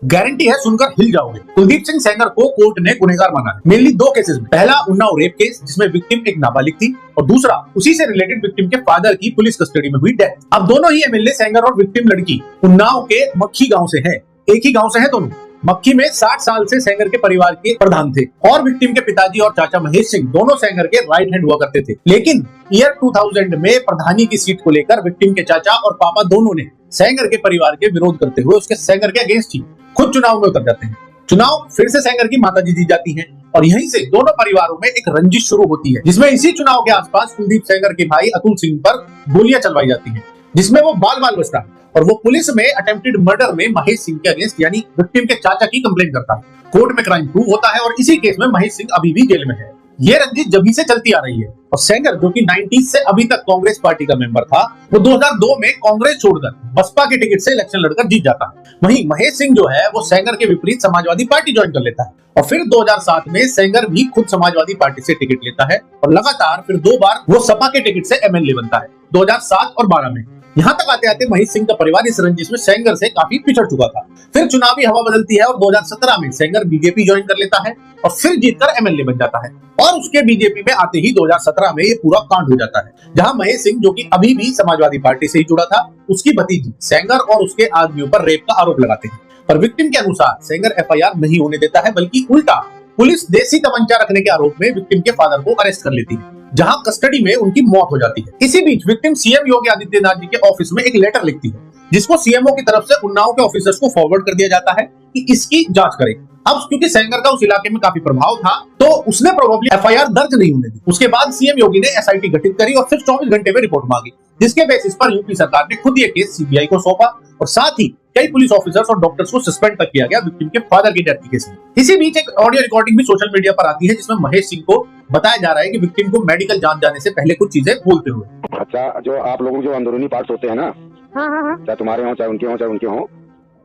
Guarantee है सुनकर हिल जाओगे। कुलदीप सिंह सेंगर को कोर्ट ने गुनहगार माना है मेनली दो केसेस में। पहला उन्नाव रेप केस जिसमें विक्टिम एक नाबालिग थी और दूसरा उसी से रिलेटेड विक्टिम के फादर की पुलिस कस्टडी में हुई डेथ। अब दोनों ही एमएलए सेंगर और विक्टिम लड़की उन्नाव के मक्खी गांव से है, एक ही गांव से है दोनों। मक्खी में 60 साल से सेंगर के परिवार के प्रधान थे और विक्टिम के पिताजी और चाचा महेश सिंह दोनों सेंगर के राइट हैंड हुआ करते थे। लेकिन ईयर 2000 में प्रधानी की सीट को लेकर विक्टिम के चाचा और पापा दोनों ने सेंगर के परिवार के विरोध करते हुए उसके सेंगर के अगेंस्ट ही खुद चुनाव में उतर जाते हैं। चुनाव फिर से सेंगर की माताजी जीत जाती हैं और यहीं से दोनों परिवारों में एक रंजिश शुरू होती है, जिसमें इसी चुनाव के आसपास कुलदीप सेंगर के भाई अतुल सिंह पर गोलियां चलवाई जाती हैं, जिसमें वो बाल बचता है और वो पुलिस में अटेम्प्टेड मर्डर में महेश सिंह के अगेंस्ट यानी विक्टिम के चाचा की कंप्लेंट करता है। कोर्ट में क्राइम प्रूव होता है और इसी केस में महेश सिंह अभी भी जेल में है। ये रंजिश जब से चलती आ रही है और सेंगर जो कि 90s से अभी तक कांग्रेस पार्टी का मेंबर था, वो 2002 में कांग्रेस छोड़कर बसपा के टिकट से इलेक्शन लड़कर जीत जाता है। वहीं महेश सिंह जो है वो सेंगर के विपरीत समाजवादी पार्टी ज्वाइन कर लेता है और फिर 2007 में सेंगर भी खुद समाजवादी पार्टी से टिकट लेता है और लगातार फिर 2 बार वो सपा के टिकट से एमएलए बनता है 2007 और 12 में। यहाँ तक आते आते महेश सिंह का परिवार इस रंजिश में सेंगर से काफी पिछड़ चुका था। फिर चुनावी हवा बदलती है और 2017 में सेंगर बीजेपी ज्वाइन कर लेता है और फिर जीतकर एमएलए बन जाता है और उसके बीजेपी में आते ही 2017 में ये पूरा कांड हो जाता है, जहां महेश सिंह जो कि अभी भी समाजवादी पार्टी से ही जुड़ा था, उसकी भतीजी सेंगर और उसके आदमियों पर रेप का आरोप लगाते हैं। पर विक्टिम के अनुसार सेंगर एफआईआर नहीं होने देता है, बल्कि उल्टा पुलिस देसी तमंचा रखने के आरोप में विक्टिम के फादर को अरेस्ट कर लेती है, जहां कस्टडी में उनकी मौत हो जाती है। इसी बीच विक्टिम सीएम योगी आदित्यनाथ जी के ऑफिस में एक लेटर लिखती है, जिसको सीएमओ की तरफ से उन्नाव के ऑफिसर्स को फॉरवर्ड कर दिया जाता है कि इसकी जांच करें। अब क्योंकि सेंगर का उस इलाके में काफी प्रभाव था, तो उसने प्रोबेबली एफआईआर दर्ज नहीं होने दी। उसके बाद सीएम योगी ने एसआईटी गठित करी और सिर्फ 24 घंटे में रिपोर्ट मांगी, जिसके बेसिस पर यूपी सरकार ने खुद ये केस सीबीआई को सौंपा और साथ ही कई पुलिस ऑफिसर्स और डॉक्टर्स को सस्पेंड तक किया गया विक्टिम के फादर की डेथ के केस में। इसी बीच एक ऑडियो रिकॉर्डिंग भी सोशल मीडिया पर आती है, जिसमें महेश सिंह को बताया जा रहा है कि विक्टिम को मेडिकल जांच जाने से पहले कुछ चीजें बोलते हुए। अच्छा, जो आप लोगों के जो अंदरूनी पार्ट्स होते हैं ना, चाहे तुम्हारे हो चाहे उनके हो,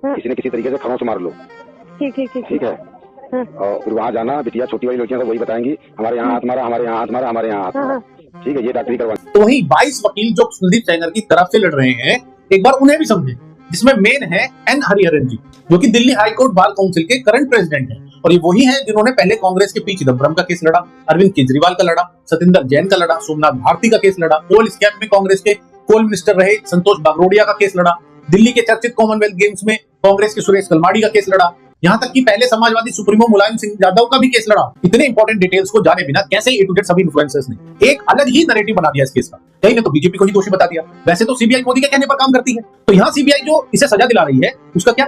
किसी न किसी तरीके से खरोंच मार लो। ठीक है। और फिर वहाँ जाना, बिटिया छोटी वाली लड़कियां सब वही बताएंगी, हमारे यहाँ हाथ मारा, हमारे यहाँ हाथ मारा, हमारे यहाँ हाथ मारा। ठीक है, ये डॉक्टरी करवानी। तो वही 22 वकील जो कुलदीप सेंगर की तरफ से लड़ रहे हैं, एक बार उन्हें भी समझे, जिसमें मेन है एन हरिहरन जी, जो कि Delhi high court bar council के करंट प्रेसिडेंट हैं और ये वही हैं जिन्होंने पहले कांग्रेस के पी चिदम्बरम का केस लड़ा, अरविंद केजरीवाल का लड़ा, सतिंदर जैन का लड़ा, सोमनाथ भारती का केस लड़ा, कोल स्कैम में कांग्रेस के कोल मिनिस्टर रहे संतोष बागरोडिया का केस लड़ा, दिल्ली के चर्चित कॉमनवेल्थ गेम्स में कांग्रेस के सुरेश कलमाडी का केस लड़ा, यहाँ तक कि पहले समाजवादी सुप्रीमो मुलायम सिंह यादव का भी केस लड़ा। इतने इंपॉर्टेंट डिटेल्स को जाने बिना कैसे ए टू जेड सभी इन्फ्लुएंसर्स ने एक अलग ही नैरेटिव बना दिया इस केस का। कहीं ने तो बीजेपी को ही दोषी बता दिया। वैसे तो सीबीआई मोदी के कहने पर काम करती है, तो यहाँ सीबीआई जो इसे सजा दिला रही है उसका क्या?